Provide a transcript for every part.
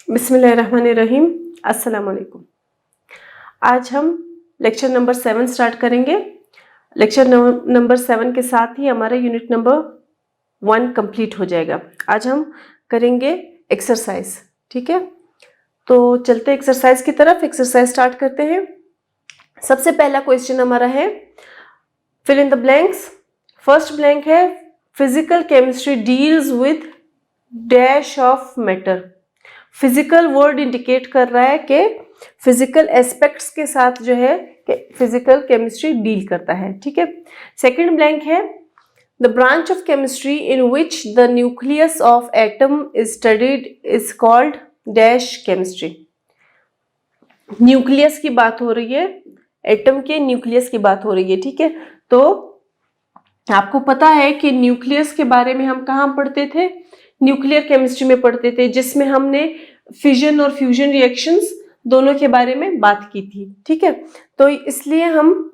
बिस्मिल्लाहिर्रहमानिर्रहीम। अस्सलाम वालेकुम। आज हम लेक्चर नंबर 7 स्टार्ट करेंगे। लेक्चर नंबर 7 के साथ ही हमारा यूनिट नंबर 1 कंप्लीट हो जाएगा। आज हम करेंगे एक्सरसाइज, ठीक है। तो चलते हैं एक्सरसाइज की तरफ। एक्सरसाइज स्टार्ट करते हैं। सबसे पहला क्वेश्चन हमारा है fill in the blanks. First blank है physical chemistry deals with dash of matter. Physical word indicate कर रहा है कि फिजिकल एस्पेक्ट्स के साथ जो है कि फिजिकल केमिस्ट्री डील करता है, ठीक है। सेकंड ब्लैंक है the branch of chemistry in which the nucleus of atom is studied is called dash chemistry. Nucleus की बात हो रही है, एटम के न्यूक्लियस की बात हो रही है, ठीक है। तो आपको पता है कि न्यूक्लियस के बारे में हम कहाँ पढ़ते थे? न्यूक्लियर केमिस्ट्री में पढ़ते थे, जिसमें हमने फिजन और फ्यूजन रिएक्शंस दोनों के बारे में बात की थी, ठीक है। तो इसलिए हम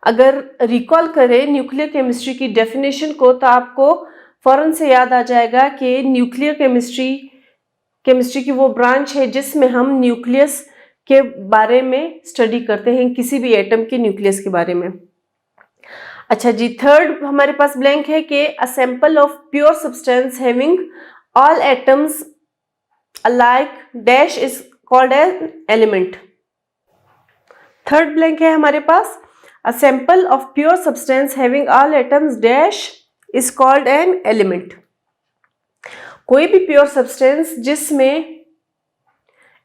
अगर रिकॉल करें न्यूक्लियर केमिस्ट्री की डेफिनेशन को तो आपको फौरन से याद आ जाएगा कि न्यूक्लियर केमिस्ट्री की वो ब्रांच है जिसमें हम न्यूक्लियस के बारे में स्टडी करते हैं, किसी भी एटम के न्यूक्लियस के बारे में। अच्छा जी, थर्ड हमारे पास ब्लैंक है कि a sample of pure substance having all atoms alike dash is called an element. Third blank है हमारे पास a sample of pure substance having all atoms dash is called an element. कोई भी pure substance जिसमें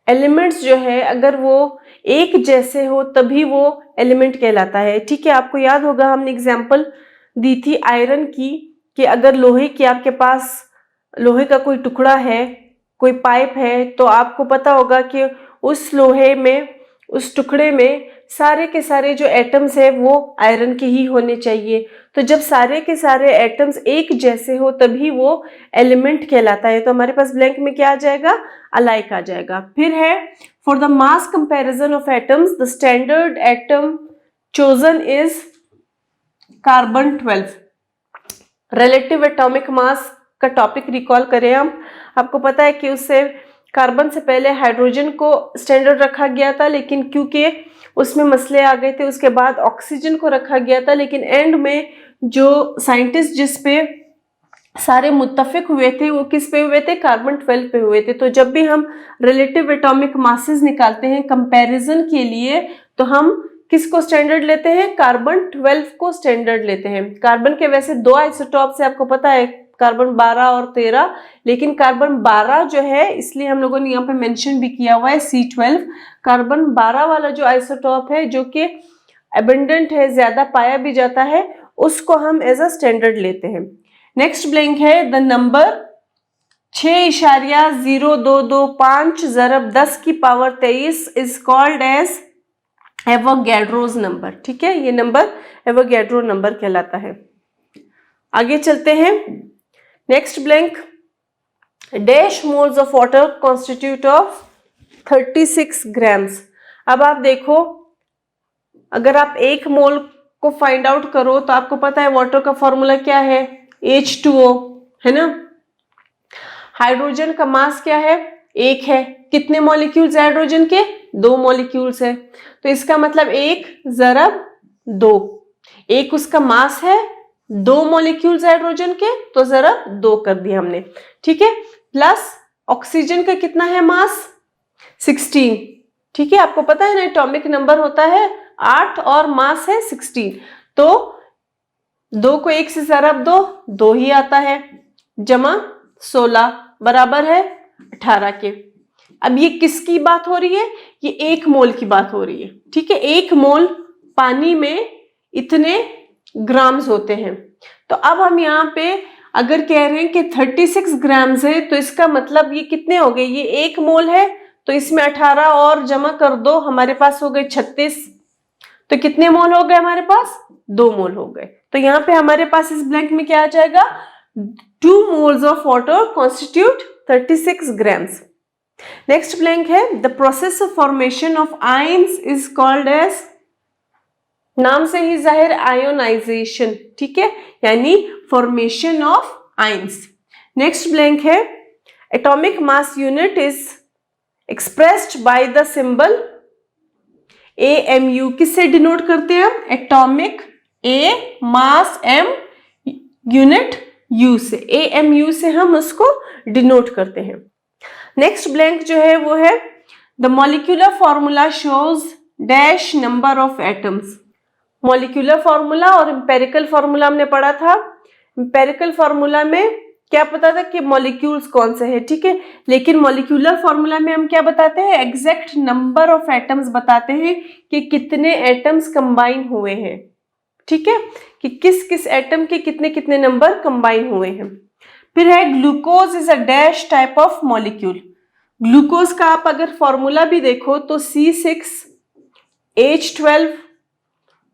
elements जो है अगर वो एक जैसे हो तभी वो एलिमेंट कहलाता है, ठीक है। आपको याद होगा हमने एग्जांपल दी थी आयरन की कि अगर लोहे की आपके पास लोहे का कोई टुकड़ा है, कोई पाइप है, तो आपको पता होगा कि उस लोहे में, उस टुकड़े में सारे के सारे जो एटम्स है वो आयरन के ही होने चाहिए। तो जब सारे के सारे एटम्स एक जैसे हो तभी वो एलिमेंट कहलाता है। तो हमारे पास ब्लैंक में क्या आ जाएगा? अलाइक आ जाएगा। फिर है for the mass comparison of atoms the standard atom chosen is carbon 12। Relative atomic mass का टॉपिक रिकॉल करें हम। आपको पता है कि उससे कार्बन से पहले हाइड्रोजन को स्टैंडर्ड रखा गया था, लेकिन क्योंकि उसमें मसले आ गए थे उसके बाद ऑक्सीजन को रखा गया था। लेकिन एंड में जो साइंटिस्ट जिस पे सारे मुत्तफिक हुए थे वो किस पे हुए थे? कार्बन 12 पे हुए थे। तो जब भी हम रिलेटिव एटॉमिक मासेस निकालते हैं कंपैरिजन के लिए तो हम किसको स्टैंडर्ड लेते हैं? कार्बन 12 को स्टैंडर्ड लेते हैं। कार्बन के वैसे दो आइसोटॉप्स है, आपको पता है, कार्बन 12 और 13, लेकिन कार्बन 12 जो है इसलिए हम लोगों ने यहाँ पे मेंशन भी किया हुआ है C12। कार्बन 12 वाला जो आइसोटॉप है जो कि एबंडेंट है, ज्यादा पाया भी जाता है, उसको हम एज अ स्टैंडर्ड लेते हैं। नेक्स्ट ब्लैंक है द नंबर 6.0225 ज़रब 10 की power 23 is called as Avogadro's number, ठीक है। ये नंबर एवोगैड्रो नंबर कहलाता है। आगे चलते हैं। Next blank dash moles of water constitute of 36 grams. अब आप देखो, अगर आप एक मोल को फाइंड आउट करो तो आपको पता है वाटर का फॉर्मूला क्या है? H2O, है ना। हाइड्रोजन का मास क्या है? 1 है। कितने मॉलिक्यूल्स हाइड्रोजन के? 2 मॉलिक्यूल्स है। तो इसका मतलब 1 ज़रब 2, 1 उसका मास है, 2 मॉलिक्यूल्स हाइड्रोजन के तो ज़रब 2 कर दिया हमने, ठीक है। प्लस ऑक्सीजन का कितना है मास? 16, ठीक है। आपको पता है ना एटॉमिक नंबर होता है 8 और मास है 16। तो 2 को 1 से ज़रब 2 ही आता है, जमा 16 बराबर है 18 के। अब ये किसकी बात हो रही है? ये 1 मोल की बात हो रही है, ठीक है। 1 मोल पानी में इतने ग्राम्स होते हैं। तो अब हम यहाँ पे अगर कह रहे हैं कि 36 ग्राम्स है तो इसका मतलब ये कितने हो गए? ये 1 मोल है तो इसमें 18 और जमा कर दो, हमारे पास हो गए 36। तो कितने मोल हो गए हमारे पास? 2 मोल हो गए। तो यहाँ पे हमारे पास इस ब्लैंक में क्या आ जाएगा? 2 moles of water constitute 36 grams. Next blank है the process of formation of ions is called as, नाम से ही जाहिर, आयोनाइजेशन, ठीक है, यानी formation of ions. Next blank है atomic mass unit is expressed by the symbol AMU। किससे डिनोट करते हैं हम? Atomic A, mass M, unit U से, AMU से हम उसको डिनोट करते हैं। नेक्स्ट ब्लैंक जो है वो है the molecular formula shows dash number of atoms. Molecular formula और एम्पेरिकल फॉर्मूला हमने पढ़ा था। एम्पेरिकल फॉर्मूला में क्या पता था कि मॉलिक्यूल्स कौन से हैं, ठीक है, लेकिन मॉलिक्यूलर फॉर्मूला में हम क्या बताते हैं? एग्जैक्ट नंबर ऑफ एटम्स बताते हैं कि कितने एटम्स कंबाइन हुए हैं, ठीक है, कि किस किस एटम के कितने कितने नंबर कंबाइन हुए हैं। फिर है glucose is a dash type of molecule. Glucose का आप अगर फॉर्मूला भी देखो तो C6H12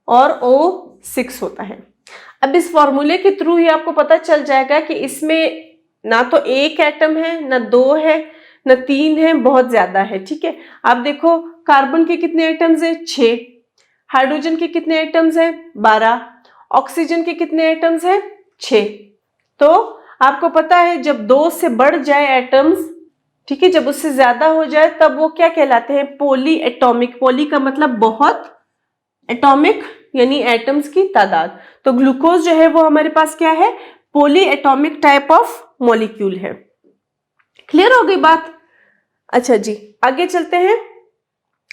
और O6 होता है। अब इस फॉर्मूले के थ्रू ही आपको पता चल जाएगा कि इसमें ना तो एक एटम है, ना दो है, ना तीन है, बहुत ज्यादा है, ठीक है। आप देखो कार्बन के कितने एटम्स है? 6। हाइड्रोजन के कितने एटम्स है? 12। ऑक्सीजन के कितने एटम्स है? 6। तो आपको पता है जब 2 से बढ़ जाए एटम्स, ठीक है, जब उससे ज्यादा हो जाए तब वो क्या कहलाते हैं? Poly atomic. पॉली का मतलब बहुत, एटॉमिक यानी एटम्स की तादाद। तो ग्लूकोज जो है वो हमारे पास क्या है? Poly atomic type of molecule है। क्लियर हो गई बात? अच्छा जी, आगे चलते हैं।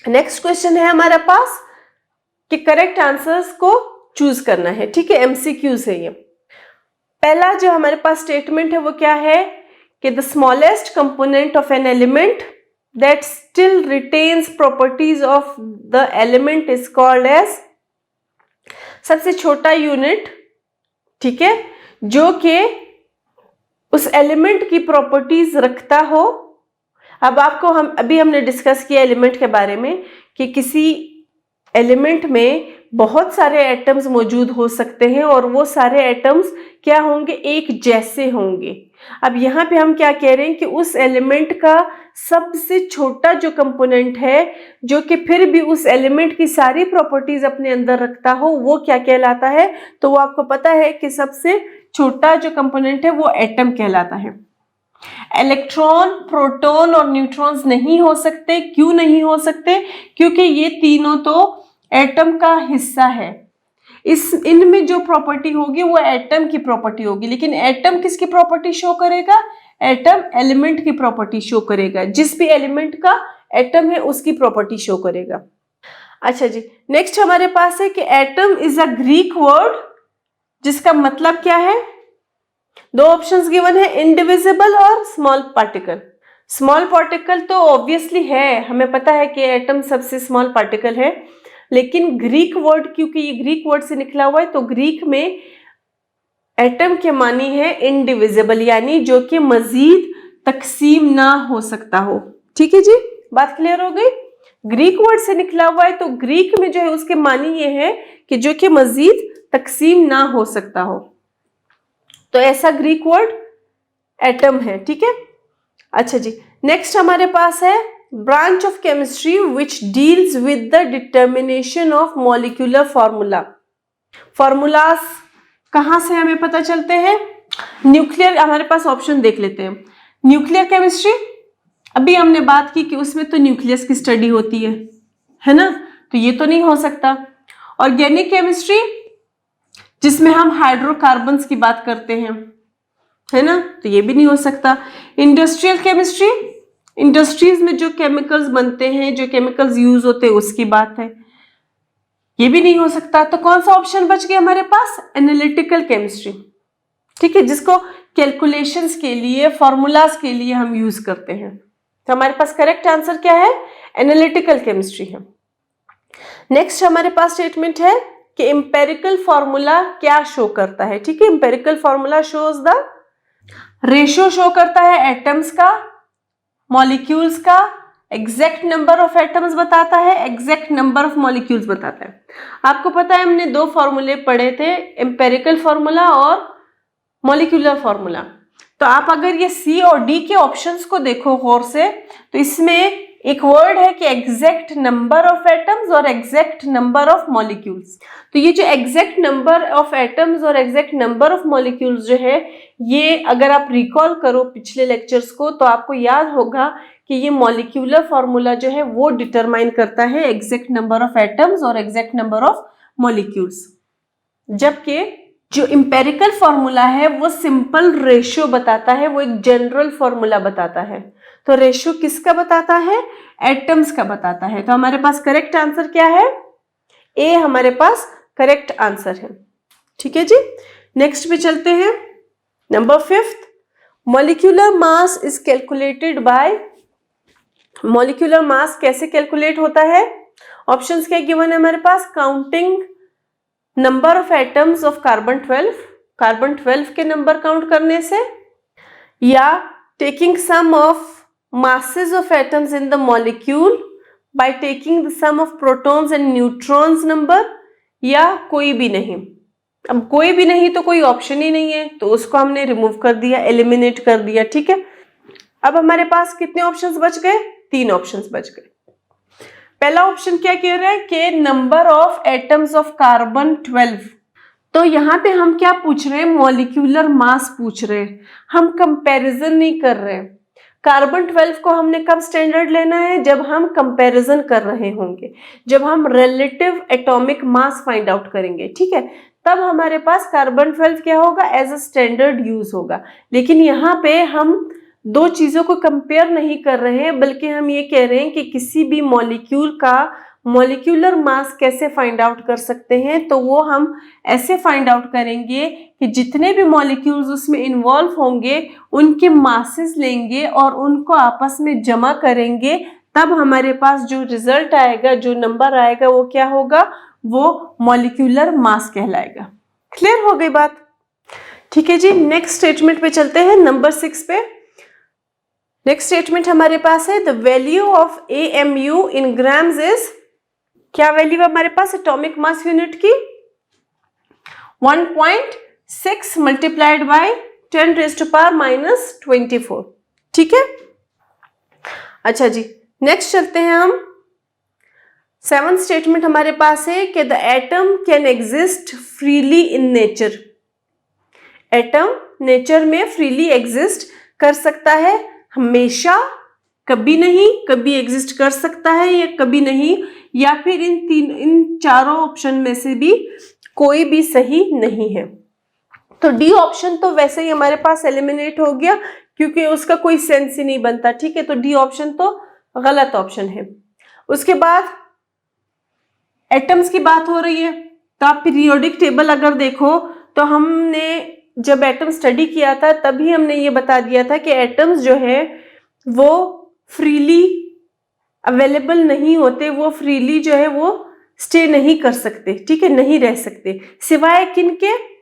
नेक्स्ट क्वेश्चन है हमारे पास कि करेक्ट आंसर्स को चूज करना है, ठीक है, MCQs है ये। पहला जो हमारे पास स्टेटमेंट है वो क्या है कि the smallest component of an element that still retains properties of the element is called as. सबसे छोटा यूनिट, ठीक है, जो कि उस एलिमेंट की प्रॉपर्टीज रखता हो। अब आपको हमने डिस्कस किया एलिमेंट के बारे में कि किसी एलिमेंट में बहुत सारे एटम्स मौजूद हो सकते हैं और वो सारे एटम्स क्या होंगे? एक जैसे होंगे। अब यहाँ पे हम क्या कह रहे हैं कि उस एलिमेंट का सबसे छोटा जो कंपोनेंट है, जो कि फिर भी उस एलिमेंट की सारी प्रॉपर्टीज अपने अंदर रखता हो, वो क्या कहलाता है? तो वो आपको पता है कि सबसे छोटा जो कंपोनेंट है वो एटम कहलाता है। इलेक्ट्रॉन, प्रोटॉन और न्यूट्रॉन्स नहीं हो सकते। क्यों नहीं हो सकते? क्योंकि ये तीनों तो एटम का हिस्सा है। इनमें जो प्रॉपर्टी होगी वो एटम की प्रॉपर्टी होगी, लेकिन एटम किसकी प्रॉपर्टी शो करेगा? एटम एलिमेंट की प्रॉपर्टी शो करेगा। जिस भी एलिमेंट का एटम है उसकी प्रॉपर्टी शो करेगा। अच्छा जी, नेक्स्ट हमारे पास है कि atom is a Greek word जिसका मतलब क्या है? दो ऑप्शंस गिवन है, इनडिविजिबल और स्मॉल पार्टिकल। स्मॉल पार्टिकल तो ऑब्वियसली है, हमें पता है कि एटम सबसे स्मॉल पार्टिकल है, लेकिन ग्रीक वर्ड, क्योंकि ये ग्रीक वर्ड से निकला हुआ है, तो ग्रीक में एटम के मानी है इनडिविजिबल, यानी जो कि मजीद तकसीम ना हो सकता हो। ठीक है जी, बात क्लियर हो गई? ग्रीक वर्ड से निकला हुआ है तो ग्रीक में जो है उसके मानी ये है कि जो कि मजीद तकसीम ना हो सकता हो, तो ऐसा ग्रीक वर्ड एटम है। ठीक है, अच्छा जी, नेक्स्ट हमारे पास है branch of chemistry which deals with the determination of molecular formula. Formulas कहां से हमें पता चलते हैं? न्यूक्लियर, हमारे पास ऑप्शन देख लेते हैं। न्यूक्लियर केमिस्ट्री, अभी हमने बात की कि उसमें तो न्यूक्लियस की स्टडी होती है ना, तो ये तो नहीं हो सकता। ऑर्गेनिक केमिस्ट्री, जिसमें हम हाइड्रोकार्बन्स की बात करते हैं, है ना, तो ये भी नहीं हो सकता। इंडस्ट्रियल केमिस्ट्री, इंडस्ट्रीज में जो केमिकल्स बनते हैं, जो केमिकल्स यूज होते हैं, उसकी बात है, ये भी नहीं हो सकता। तो कौन सा ऑप्शन बच गया हमारे पास? Analytical chemistry. ठीक है, जिसको कैलकुलेशंस के लिए, फॉर्मूलाज के लिए हम यूज करते हैं। तो हमारे पास करेक्ट आंसर क्या है? एनालिटिकल केमिस्ट्री है। नेक्स्ट हमारे पास स्टेटमेंट है कि एम्पेरिकल फॉर्मूला क्या शो करता है? ठीक है, empirical formula shows the ratio, show करता है एटम्स का, मॉलिक्यूल्स का, एग्जैक्ट नंबर ऑफ एटम्स बताता है, एग्जैक्ट नंबर ऑफ मॉलिक्यूल्स बताता है। आपको पता है हमने दो फॉर्मूले पढ़े थे, एम्पेरिकल फॉर्मूला और मॉलिक्यूलर फॉर्मूला। तो आप अगर ये सी और डी के ऑप्शंस को देखो गौर से, तो इसमें एक वर्ड है कि एग्जैक्ट नंबर ऑफ एटम्स और एग्जैक्ट नंबर ऑफ मॉलिक्यूल्स। तो ये जो एग्जैक्ट नंबर ऑफ एटम्स और एग्जैक्ट नंबर ऑफ मॉलिक्यूल्स जो है, ये अगर आप रिकॉल करो पिछले लेक्चर्स को तो आपको याद होगा कि ये मॉलिक्यूलर फॉर्मूला जो है वो डिटरमाइन करता है एग्जैक्ट नंबर ऑफ एटम्स और एग्जैक्ट नंबर ऑफ मॉलिक्यूल्स, जबकि जो इंपेरिकल फॉर्मूला है वो सिंपल रेशियो बताता है, वो एक जनरल फॉर्मूला बताता है। तो रेशियो किसका बताता है? एटम्स का बताता है। तो हमारे पास करेक्ट आंसर क्या है? ए हमारे पास करेक्ट आंसर है। ठीक है जी, नेक्स्ट पे चलते हैं। Number 5, molecular mass is calculated by. Molecular mass कैसे कैलकुलेट होता है? ऑप्शंस क्या गिवन है हमारे पास? Counting number of atoms of carbon 12, carbon 12 के नंबर काउंट करने से, या taking sum of masses of atoms in the molecule by taking the sum of protons and neutrons number, या कोई भी नहीं। अब कोई भी नहीं तो कोई ऑप्शन ही नहीं है, तो उसको हमने रिमूव कर दिया, एलिमिनेट कर दिया। ठीक है, अब हमारे पास कितने ऑप्शंस बच गए? 3 ऑप्शंस बच गए। पहला ऑप्शन क्या कह रहा है कि number of atoms of carbon 12। तो यहाँ पे हम क्या पूछ रहे हैं? मॉलिक्यूलर मास पूछ रहे हैं, हम कंपैरिजन नहीं कर रहे हैं। कार्बन 12 को हमने कब स्टैंडर्ड लेना है? जब हम कंपैरिजन कर रहे होंगे, जब हम relative atomic mass find out करेंगे। ठीक है, तब हमारे पास कार्बन 12 क्या होगा? एज अ स्टैंडर्ड यूज होगा। लेकिन यहाँ पे हम दो चीजों को कंपेयर नहीं कर रहे हैं, बल्कि हम ये कह रहे हैं कि किसी भी मॉलिक्यूल का मॉलिक्यूलर मास कैसे फाइंड आउट कर सकते हैं। तो वो हम ऐसे फाइंड आउट करेंगे कि जितने भी मॉलिक्यूल्स उसमें इन्वॉल्व होंगे उनके मासेस लेंगे और उनको आपस में जमा करेंगे, तब हमारे पास जो रिजल्ट आएगा, जो नंबर आएगा, वो क्या होगा? वो मॉलिक्यूलर मास कहलाएगा। क्लियर हो गई बात? ठीक है जी, नेक्स्ट स्टेटमेंट पे चलते हैं, नंबर 6 पे। नेक्स्ट स्टेटमेंट हमारे पास है, the value of AMU in grams is. क्या वैल्यू है हमारे पास एटॉमिक मास यूनिट की? 1.6 मल्टीप्लाइड बाय 10⁻⁻²4। ठीक है, अच्छा जी, नेक्स्ट चलते हैं हम। 7th स्टेटमेंट हमारे पास है कि the atom can exist freely in nature. Atom nature में फ्रीली एग्जिस्ट कर सकता है, हमेशा, कभी नहीं, कभी एग्जिस्ट कर सकता है या कभी नहीं, या फिर इन चारों ऑप्शन में से भी कोई भी सही नहीं है। तो डी ऑप्शन तो वैसे ही हमारे पास एलिमिनेट हो गया, क्योंकि उसका कोई सेंस ही नहीं बनता। ठीक है, तो डी ऑप्शन तो गलत ऑप्शन है। उसके बाद एटम्स की बात हो रही है, तो आप पीरियोडिक टेबल अगर देखो तो हमने जब एटम स्टडी किया था तभी हमने ये बता दिया था कि एटम्स जो है वो फ्रीली अवेलेबल नहीं होते, वो फ्रीली जो है वो स्टे नहीं कर सकते। ठीक है, नहीं रह सकते, सिवाय किनके?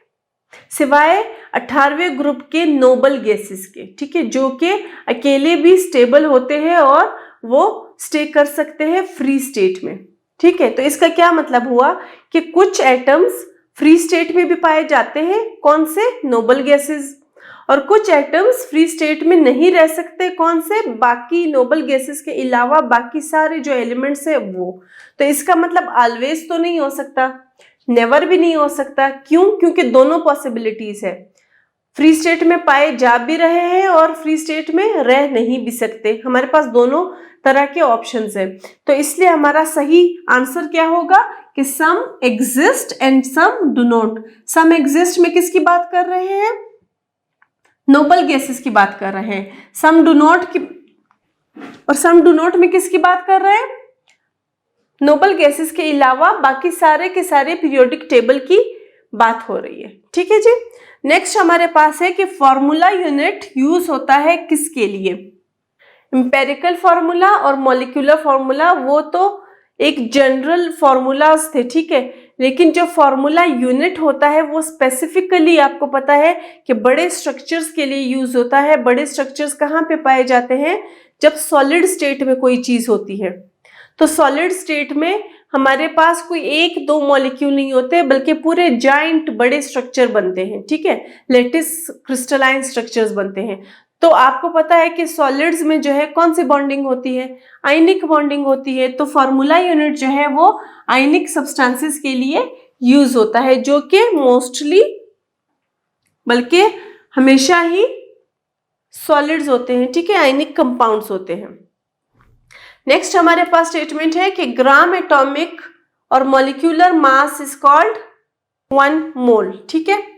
सिवाय 18वें ग्रुप के नोबल गैसेस के। ठीक है, जो कि अकेले भी स्टेबल होते हैं और वो स्टे कर सकते हैं फ्री स्टेट में। ठीक है, तो इसका क्या मतलब हुआ कि कुछ एटम्स फ्री स्टेट में भी पाए जाते हैं, कौन से? नोबल गैसेस, और कुछ एटम्स फ्री स्टेट में नहीं रह सकते, कौन से? बाकी नोबल गैसेस के अलावा बाकी सारे जो एलिमेंट्स है वो। तो इसका मतलब ऑलवेज तो नहीं हो सकता, नेवर भी नहीं हो सकता। क्यों? क्योंकि दोनों पॉसिबिलिटीज है, फ्री स्टेट में पाए जा भी रहे हैं और फ्री स्टेट में रह नहीं भी सकते। हमारे पास दोनों तरह के ऑप्शंस है, तो इसलिए हमारा सही आंसर क्या होगा कि some exist and some do not. Some exist में किसकी बात कर रहे हैं? नोबल गैसेस की बात कर रहे हैं। सम डू नॉट की, और सम डू नॉट में किसकी बात कर रहे हैं? नोबल गैसेस के अलावा बाकी सारे के सारे पीरियोडिक टेबल की बात हो रही है। ठीक है जी, नेक्स्ट हमारे पास है कि फॉर्मूला यूनिट यूज होता है किसके लिए? इंपेरिकल फॉर्मूला और मॉलिक्यूलर फॉर्मूला वो तो एक जनरल फॉर्मूलाज थे। ठीक है, लेकिन जो फॉर्मूला यूनिट होता है वो स्पेसिफिकली आपको पता है कि बड़े स्ट्रक्चर्स के लिए यूज होता है। बड़े स्ट्रक्चर्स कहाँ पे पाए जाते हैं? जब सॉलिड स्टेट में कोई चीज होती है। तो सॉलिड स्टेट में हमारे पास कोई 1-2 मॉलिक्यूल नहीं होते, बल्कि पूरे जाइंट बड़े स्ट्रक्चर बनते हैं। ठीक है, लेटिस क्रिस्टलाइन स्ट्रक्चर्स बनते हैं। तो आपको पता है कि सॉलिड्स में जो है कौन सी बॉन्डिंग होती है, आयनिक बॉन्डिंग होती है। तो फॉर्मूला यूनिट जो है वो आयनिक सब्सटेंसेस के लिए यूज होता है, जो कि मोस्टली बल्कि हमेशा ही सॉलिड्स होते हैं, ठीक है, आयनिक कंपाउंड्स होते हैं। नेक्स्ट हमारे पास स्टेटमेंट है कि ग्राम एटॉमिक और molecular mass is called 1 mole, ठीक है।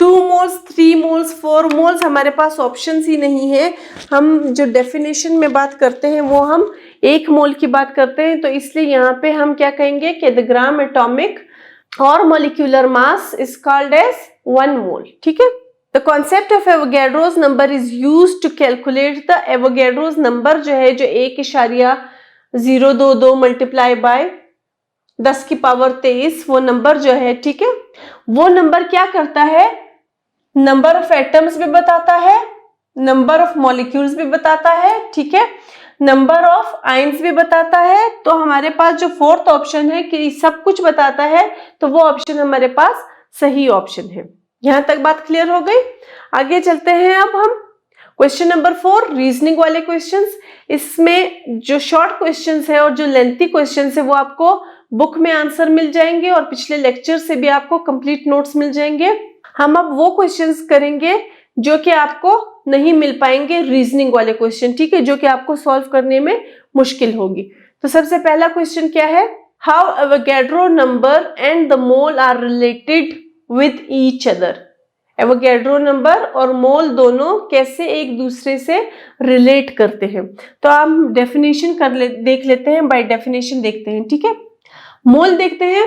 2 मोल्स, 3 मोल्स, 4 मोल्स हमारे पास ऑप्शंस ही नहीं है। हम जो डेफिनेशन में बात करते हैं वो हम 1 मोल की बात करते हैं, तो इसलिए यहाँ पे हम क्या कहेंगे कि द ग्राम एटॉमिक और molecular mass is called as 1 mole, ठीक है। The concept of Avogadro's number is used to calculate the Avogadro's number जो है, जो 1.022 मल्टीप्लाई बाय 10 की पावर 23 वो नंबर जो है, ठीक है, वो नंबर क्या करता है, नंबर ऑफ एटम्स भी बताता है, नंबर ऑफ मॉलिक्यूल्स भी बताता है, ठीक है, नंबर ऑफ आयंस भी बताता है। तो हमारे पास जो फोर्थ ऑप्शन है कि सब कुछ बताता है, तो वो ऑप्शन हमारे पास सही ऑप्शन है। यहां तक बात क्लियर हो गई। आगे चलते हैं अब हम क्वेश्चन नंबर 4, रीजनिंग वाले क्वेश्चंस। इसमें जो शॉर्ट क्वेश्चंस है और जो लेंथी क्वेश्चंस है वो आपको बुक में आंसर मिल जाएंगे और पिछले लेक्चर से भी आपको कंप्लीट नोट्स मिल जाएंगे। हम अब वो क्वेश्चंस करेंगे जो कि आपको नहीं मिल पाएंगे, रीजनिंग वाले क्वेश्चन, ठीक है, जो कि आपको सॉल्व करने में मुश्किल होगी। तो सबसे पहला क्वेश्चन क्या है, how Avogadro number and the mole are related with each other. Avogadro number और मोल दोनों कैसे एक दूसरे से रिलेट करते हैं। तो हम डेफिनेशन देख लेते हैं, बाय डेफिनेशन देखते हैं, ठीक है। मोल देखते हैं,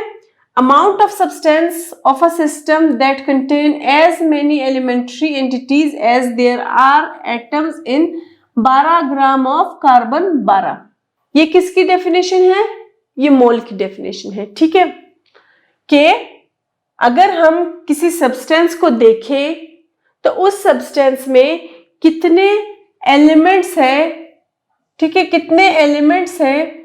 amount of substance of a system that contain as many elementary entities as there are atoms in 12 gram of carbon 12। ये किसकी डेफिनेशन है, ये मोल की डेफिनेशन है, ठीक है। कि अगर हम किसी सब्सटेंस को देखें तो उस सब्सटेंस में कितने एलिमेंट्स है, ठीक है, कितने एलिमेंट्स है,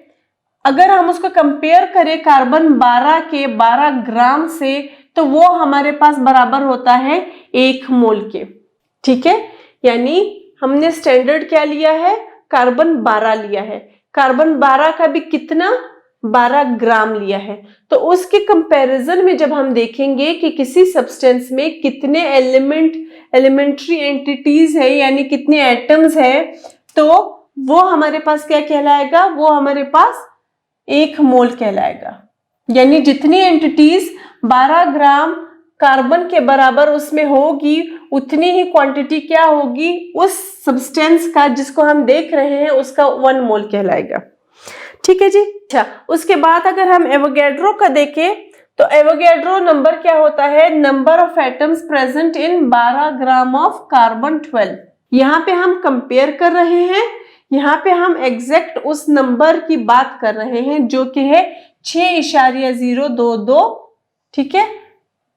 अगर हम उसको कंपेयर करें कार्बन 12 के 12 ग्राम से, तो वो हमारे पास बराबर होता है 1 मोल के, ठीक है। यानी हमने स्टैंडर्ड क्या लिया है, कार्बन 12 लिया है। कार्बन 12 का भी कितना, 12 ग्राम लिया है। तो उसके कंपैरिजन में जब हम देखेंगे कि किसी सब्सटेंस में कितने एलिमेंट्री एंटिटीज है, यानी कितने एटम्स है, तो वो हमारे पास क्या कहलाएगा, वो हमारे पास 1 मोल कहलाएगा। यानी जितनी एंटिटीज 12 ग्राम कार्बन के बराबर उसमें होगी, उतनी ही क्वांटिटी क्या होगी उस सब्सटेंस का जिसको हम देख रहे हैं, उसका 1 मोल कहलाएगा, ठीक है जी। अच्छा, उसके बाद अगर हम एवोगैड्रो का देखें तो एवोगैड्रो नंबर क्या होता है, number of atoms present in 12 gram of carbon 12। यहाँ पे हम कंपेयर कर रहे हैं, यहाँ पे हम एग्जैक्ट उस नंबर की बात कर रहे हैं जो कि है 6.022, ठीक है,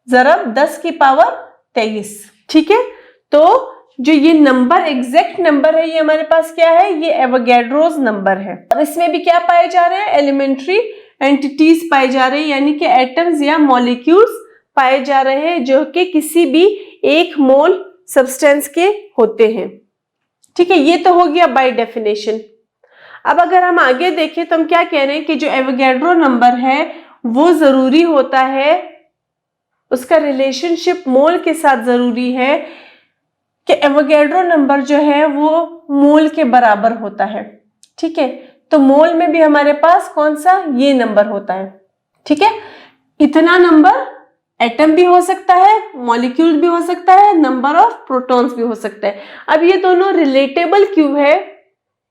ज़रब 10 की पावर 23, ठीक है। तो जो ये नंबर एग्जैक्ट नंबर है, ये हमारे पास क्या है, ये एवोगैड्रोस नंबर है। और इसमें भी क्या पाए जा रहे हैं, एलिमेंट्री एंटिटीज पाए जा रहे हैं, यानी कि एटम्स या मॉलिक्यूल्स पाए जा रहे हैं जो कि किसी भी 1 मोल सब्सटेंस के होते हैं, ठीक है। ये तो हो गया बाय डेफिनेशन। अब अगर हम आगे देखें तो हम क्या कह रहे हैं कि जो एवोगैड्रो नंबर है वो जरूरी होता है, उसका रिलेशनशिप मोल के साथ जरूरी है कि एवोगैड्रो नंबर जो है वो मोल के बराबर होता है, ठीक है। तो मोल में भी हमारे पास कौन सा, ये नंबर होता है, ठीक है। इतना नंबर एटम भी हो सकता है, मॉलिक्यूल भी हो सकता है, नंबर ऑफ प्रोटॉन्स भी हो सकता है। अब ये दोनों रिलेटेबल क्यों है,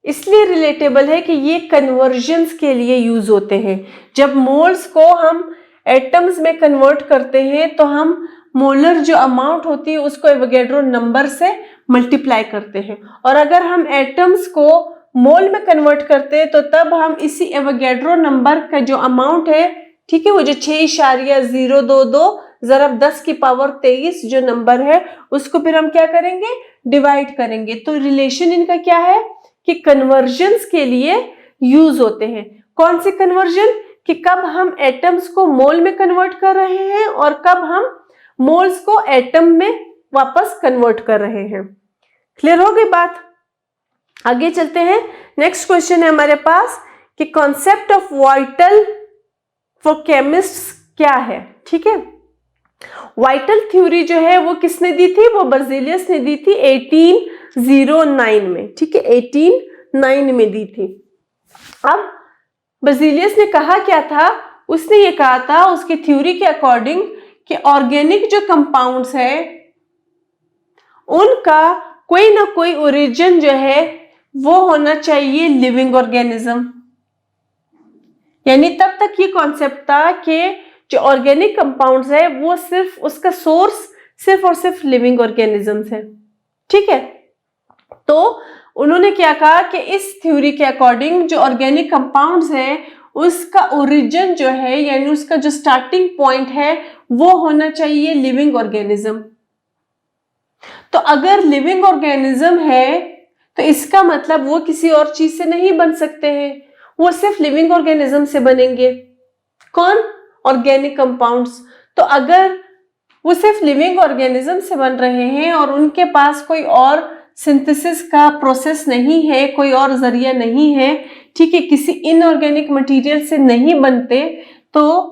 इसलिए रिलेटेबल है कि ये कन्वर्जन्स के लिए यूज होते हैं। जब मोल्स को हम एटम्स में कन्वर्ट करते हैं तो हम मोलर जो अमाउंट होती है उसको एवोगैड्रो नंबर से मल्टीप्लाई करते हैं, और अगर हम एटम्स को मोल में कन्वर्ट करते हैं तो तब हम इसी एवोगैड्रो नंबर का जो अमाउंट है, ठीक है, वो जो 6.022 ज़रब 10 की पावर 23 जो नंबर है उसको फिर हम क्या करेंगे, डिवाइड करेंगे। तो रिलेशन इनका क्या है कि कन्वर्जन्स के लिए यूज होते हैं। कौन से कन्वर्जन, कि कब हम एटम्स को मोल में कन्वर्ट कर रहे हैं और कब हम मोल्स को एटम में वापस कन्वर्ट कर रहे हैं, क्लियर हो गई बात? आगे चलते हैं। नेक्स्ट क्वेश्चन है हमारे पास कि concept of vital for chemist क्या है। ठीक है, वाइटल थ्योरी जो है वो किसने दी थी? वो बर्जेलियस ने दी थी 1809 में। ठीक है, 1809 में दी थी। अब बर्जेलियस ने कहा क्या था? उसने ये कहा था उसकी थ्योरी के अकॉर्डिंग कि ऑर्गेनिक जो कंपाउंड्स है उनका कोई ना कोई ओरिजिन जो है वो होना चाहिए लिविंग ऑर्गेनिज्म। यानी तब तक ये कॉन्सेप्ट था कि जो ऑर्गेनिक कंपाउंड्स है वो सिर्फ उसका सोर्स सिर्फ और सिर्फ लिविंग ऑर्गेनिजम्स है। ठीक है, तो उन्होंने क्या कहा कि इस थ्योरी के अकॉर्डिंग जो ऑर्गेनिक कंपाउंड्स है उसका ओरिजिन जो है यानी उसका जो स्टार्टिंग पॉइंट है वो होना चाहिए लिविंग ऑर्गेनिज्म। तो अगर लिविंग ऑर्गेनिज्म है तो इसका मतलब वो किसी और चीज से नहीं बन सकते हैं, वो सिर्फ लिविंग ऑर्गेनिज्म से बनेंगे। कौन? Organic compounds. तो अगर वो सिर्फ लिविंग ऑर्गेनिज्म से बन रहे हैं और उनके पास कोई और सिंथेसिस का प्रोसेस नहीं है, कोई और जरिया नहीं है, ठीक है, किसी इनऑर्गेनिक मटेरियल से नहीं बनते, तो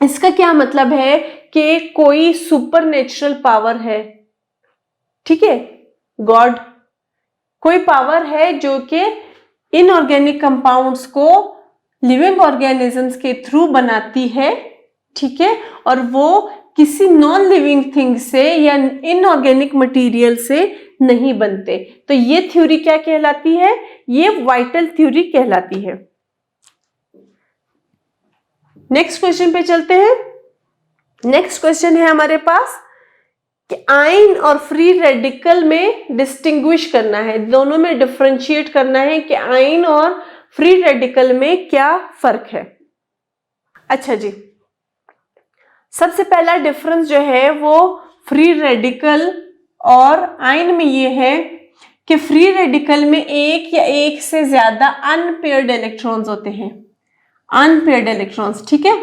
इसका क्या मतलब है कि कोई सुपर नेचुरल पावर है। ठीक है, गॉड कोई पावर है जो कि इनऑर्गेनिक कंपाउंड्स को लिविंग ऑर्गेनिजम्स के थ्रू बनाती है। ठीक है, और वो किसी नॉन लिविंग थिंग से या इनऑर्गेनिक मटेरियल से नहीं बनते। तो ये थ्योरी क्या कहलाती है? ये वाइटल थ्योरी कहलाती है। नेक्स्ट क्वेश्चन पे चलते हैं। नेक्स्ट क्वेश्चन है हमारे पास कि आयन और फ्री रेडिकल में डिस्टिंग्विश करना है, दोनों में डिफरेंशिएट करना है कि आयन और फ्री रेडिकल में क्या फर्क है। अच्छा जी, सबसे पहला डिफरेंस जो है वो फ्री रेडिकल और आयन में ये है कि फ्री रेडिकल में एक या एक से ज्यादा अनपेयर्ड इलेक्ट्रॉन्स होते हैं, अनपेयर्ड इलेक्ट्रॉन्स। ठीक है,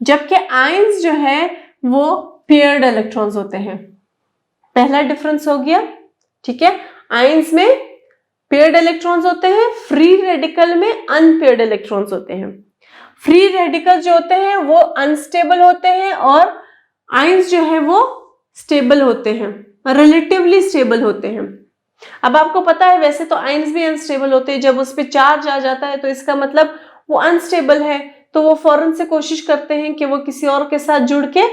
जबकि आयंस जो है वो पेयर्ड इलेक्ट्रॉन्स होते हैं। पहला डिफरेंस हो गया। ठीक है, आयंस में पेयर्ड इलेक्ट्रॉन्स होते हैं, फ्री रेडिकल में अनपेयर्ड इलेक्ट्रॉन्स होते हैं। फ्री रेडिकल जो होते हैं वो अनस्टेबल होते हैं और आयंस जो है वो स्टेबल होते हैं, रिलेटिवली स्टेबल होते हैं। अब आपको पता है वैसे तो आयंस भी अनस्टेबल होते हैं, जब उस पर चार्ज आ जाता है तो इसका मतलब वो अनस्टेबल है, तो वो फौरन से कोशिश करते हैं कि वो किसी और के साथ जुड़ के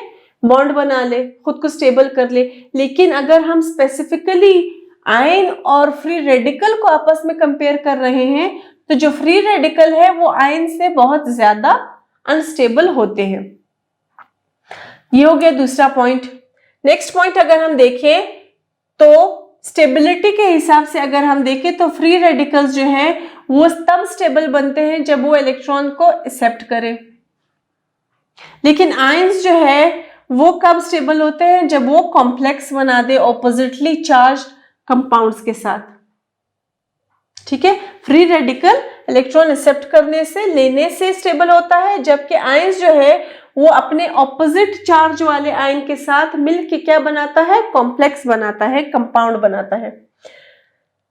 बॉन्ड बना ले, खुद को स्टेबल कर ले। लेकिन अगर हम स्पेसिफिकली आयन और फ्री रेडिकल को आपस में कंपेयर कर रहे हैं तो जो फ्री रेडिकल है वो आयन से बहुत ज्यादा अनस्टेबल होते हैं। ये हो गया दूसरा पॉइंट। नेक्स्ट पॉइंट अगर हम देखें तो स्टेबिलिटी के हिसाब से अगर हम देखें तो फ्री रेडिकल्स जो है वो तब स्टेबल बनते हैं जब वो इलेक्ट्रॉन को एक्सेप्ट करें, लेकिन आयंस जो है वो कब स्टेबल होते हैं? जब वो कॉम्प्लेक्स बना दे ऑपोजिटली चार्ज कंपाउंड्स के साथ। ठीक है, फ्री रेडिकल इलेक्ट्रॉन एक्सेप्ट करने से, लेने से स्टेबल होता है, जबकि आयंस जो है वो अपने ऑपोजिट चार्ज वाले आयन के साथ मिलके क्या बनाता है? कॉम्प्लेक्स बनाता है, कंपाउंड बनाता है।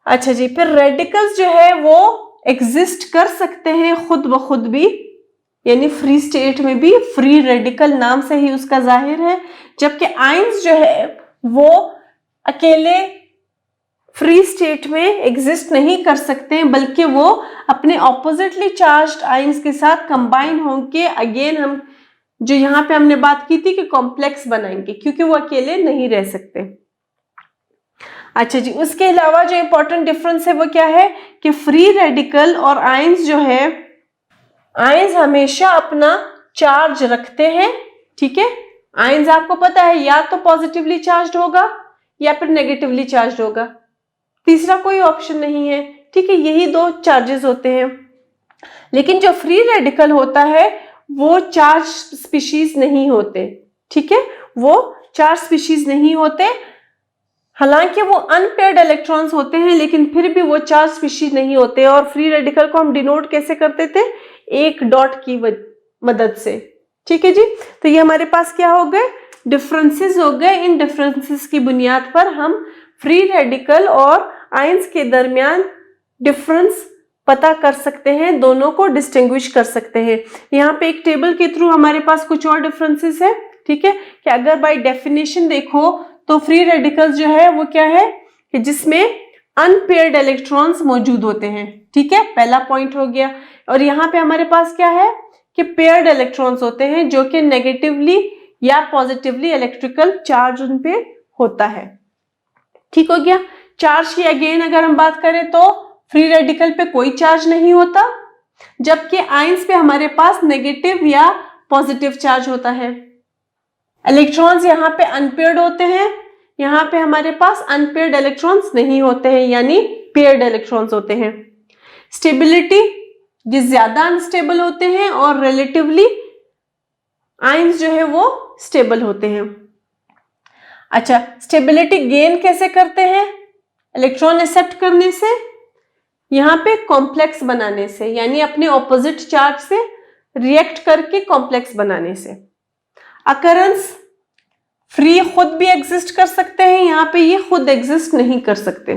अच्छा जी, फिर रेडिकल्स जो है वो एग्जिस्ट कर सकते हैं खुद ब खुद भी, यानी फ्री स्टेट में भी, फ्री रेडिकल नाम से ही उसका जाहिर है, जबकि आयंस जो है वो अकेले फ्री स्टेट में एग्जिस्ट नहीं कर सकते, बल्कि वो अपने ऑपोजिटली चार्ज्ड आयंस के साथ कंबाइन होकर, अगेन हम जो यहाँ पे हमने बात की थी कि कॉम्प्लेक्स बनाएंगे, क्योंकि वो अकेले नहीं रह सकते। अच्छा जी, उसके अलावा जो इंपॉर्टेंट डिफरेंस है वो क्या है कि फ्री रेडिकल और आयंस जो है, आयंस हमेशा अपना चार्ज रखते हैं। ठीक है, आयंस आपको पता है या तो पॉजिटिवली चार्ज्ड होगा या फिर नेगेटिवली चार्ज्ड होगा, तीसरा कोई ऑप्शन नहीं है। ठीक है, यही दो चार्जेस होते हैं। लेकिन जो फ्री रेडिकल होता है वो चार्ज स्पीशीज नहीं होते। ठीक है, वो चार्ज स्पीशीज नहीं होते, हालांकि वो अनपेयर्ड इलेक्ट्रॉन्स होते हैं, लेकिन फिर भी वो चार्ज स्पीशीज नहीं होते। और फ्री रेडिकल को हम डिनोट कैसे करते थे? एक डॉट की मदद से। ठीक है जी, तो ये हमारे पास क्या हो गए? डिफरेंसेस हो गए। इन डिफरेंसेस की बुनियाद पर हम फ्री रेडिकल और आयंस के दरमियान डिफरेंस पता कर सकते हैं, दोनों को डिस्टिंग्विश कर सकते हैं। यहाँ पे एक टेबल के थ्रू हमारे पास कुछ और डिफरेंसेस है, ठीक है, कि अगर बाय डेफिनेशन देखो तो फ्री रेडिकल्स जो है वो क्या है कि जिसमें अनपेयर्ड इलेक्ट्रॉन्स मौजूद होते हैं, ठीक है, पहला पॉइंट हो गया। और यहाँ पे हमारे पास क्या है कि पेयर्ड इलेक्ट्रॉन्स होते हैं जो कि नेगेटिवली या पॉजिटिवली इलेक्ट्रिकल चार्ज उन पे होता है, ठीक हो गया। चार्ज की अगेन अगर हम बात करें तो फ्री रेडिकल पे कोई चार्ज नहीं होता, जबकि आयंस पे हमारे पास नेगेटिव या पॉजिटिव चार्ज होता है। इलेक्ट्रॉन्स यहाँ पे अनपेयर्ड होते हैं, यहाँ पे हमारे पास अनपेयर्ड इलेक्ट्रॉन्स नहीं होते हैं, यानी पेयर्ड इलेक्ट्रॉन्स होते हैं। स्टेबिलिटी, ये ज्यादा अनस्टेबल होते हैं और रिलेटिवली आयंस जो है वो स्टेबल होते हैं। अच्छा, स्टेबिलिटी गेन कैसे करते हैं? इलेक्ट्रॉन एक्सेप्ट करने से, यहाँ पे कॉम्प्लेक्स बनाने से, यानी अपने ऑपोजिट चार्ज से रिएक्ट करके कॉम्प्लेक्स बनाने से। अकरेंस, फ्री खुद भी एग्जिस्ट कर सकते हैं, यहाँ पे ये खुद एग्जिस्ट नहीं कर सकते,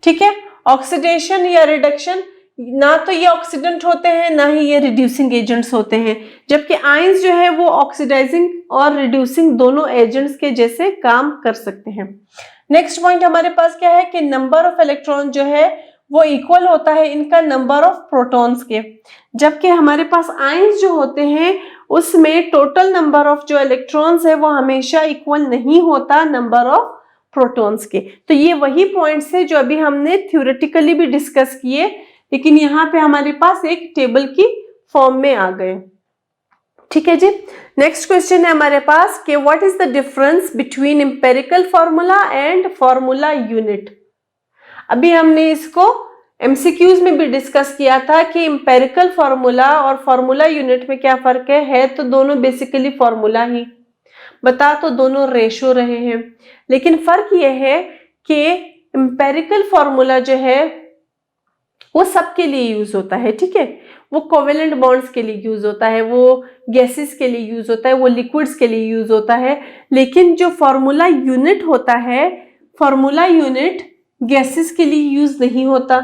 ठीक है। ऑक्सीडेशन या रिडक्शन, ना तो ये ऑक्सीडेंट होते हैं ना ही ये रिड्यूसिंग एजेंट्स होते हैं, जबकि आयंस जो है वो ऑक्सीडाइजिंग और रिड्यूसिंग दोनों एजेंट्स के जैसे काम कर सकते हैं। नेक्स्ट पॉइंट हमारे पास क्या है कि नंबर ऑफ इलेक्ट्रॉन जो है वो इक्वल होता है इनका नंबर ऑफ प्रोटॉन्स के, जबकि हमारे पास आयंस जो होते हैं उसमें टोटल नंबर ऑफ जो इलेक्ट्रॉन्स है वो हमेशा इक्वल नहीं होता नंबर ऑफ प्रोटॉन्स के। तो ये वही पॉइंट्स है जो अभी हमने थ्योरेटिकली भी डिस्कस किए, लेकिन यहाँ पे हमारे पास एक टेबल की फॉर्म में आ गए, ठीक है जी। नेक्स्ट क्वेश्चन है हमारे पास कि what is the difference between empirical formula and formula unit. अभी हमने इसको एमसीक्यूज में भी डिस्कस किया था कि एम्पिरिकल फॉर्मूला और फॉर्मूला यूनिट में क्या फर्क है तो दोनों बेसिकली फॉर्मूला ही, बता तो दोनों रेशो रहे हैं, लेकिन फर्क यह है कि एम्पिरिकल फॉर्मूला जो है वो सबके लिए यूज होता है, ठीक है, वो कोवेलेंट बॉन्ड्स के लिए यूज होता है, वो गैसेस के लिए यूज होता है, वो लिक्विड्स के लिए यूज होता है। लेकिन जो फॉर्मूला यूनिट होता है, फॉर्मूला यूनिट गैसेस के लिए यूज नहीं होता,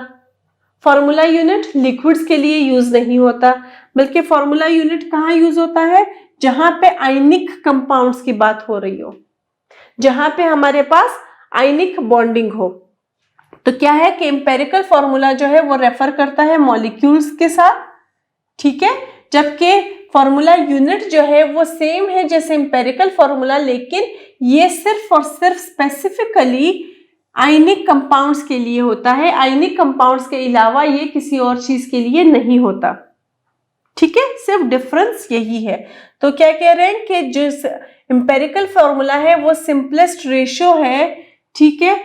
फॉर्मूला यूनिट लिक्विड्स के लिए यूज नहीं होता, बल्कि फॉर्मूला यूनिट कहाँ यूज होता है? जहां पे आयनिक कंपाउंड्स की बात हो रही हो, जहां पे हमारे पास आयनिक बॉन्डिंग हो। तो क्या है कि एम्पिरिकल फॉर्मूला जो है वो रेफर करता है मॉलिक्यूल्स के साथ, ठीक है, जबकि फॉर्मूला यूनिट जो है वो सेम है जैसे एम्पिरिकल फॉर्मूला, लेकिन ये सिर्फ और सिर्फ स्पेसिफिकली आयनिक कंपाउंड्स के लिए होता है, आयनिक कंपाउंड्स के अलावा ये किसी और चीज के लिए नहीं होता, ठीक है, सिर्फ डिफरेंस यही है। तो क्या कह रहे हैं कि जो एम्पिरिकल फॉर्मूला है वो सिंपलेस्ट रेशियो है, ठीक है,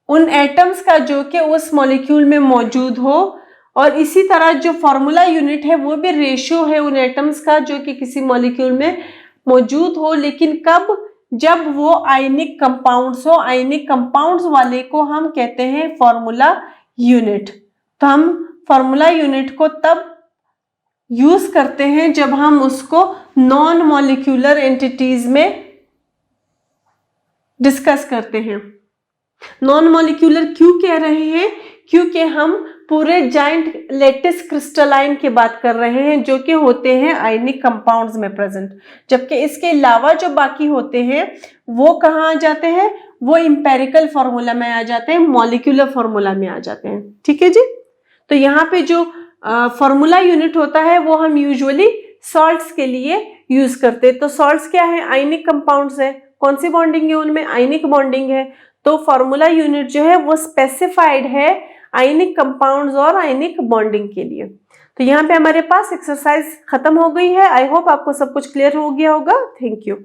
उन एटम्स का जो कि उस मॉलिक्यूल में मौजूद हो, और इसी तरह जो फॉर्मूला यूनिट है वो भी रेशियो है उन एटम्स का जो कि किसी मॉलिक्यूल में मौजूद हो, लेकिन कब? जब वो आयनिक कंपाउंड्स हो, आयनिक कंपाउंड्स वाले को हम कहते हैं फॉर्मूला यूनिट। तो हम फॉर्मूला यूनिट को तब यूज करते हैं जब हम उसको नॉन मॉलिक्यूलर एंटिटीज में डिस्कस करते हैं। नॉन मॉलिक्यूलर क्यों कह रहे हैं? क्योंकि हम पूरे जाइंट लेटिस क्रिस्टलाइन की बात कर रहे हैं जो कि होते हैं आयनिक कंपाउंड्स में प्रेजेंट, जबकि इसके अलावा जो बाकी होते हैं वो कहाँ आ जाते हैं? वो एम्पिरिकल फॉर्मूला में आ जाते हैं, मॉलिक्यूलर फॉर्मूला में आ जाते हैं, ठीक है जी। तो यहाँ पे जो फॉर्मूला यूनिट होता है वो हम यूजुअली सॉल्ट्स के लिए यूज करते हैं। तो सॉल्ट्स क्या है? आयनिक कंपाउंड्स है। कौन सी बॉन्डिंग है उनमें? आयनिक बॉन्डिंग है। तो फॉर्मूला यूनिट जो है वो स्पेसिफाइड है आयनिक कंपाउंड्स और आयनिक बॉन्डिंग के लिए। तो यहाँ पे हमारे पास एक्सरसाइज खत्म हो गई है। आई होप आपको सब कुछ क्लियर हो गया होगा। Thank you.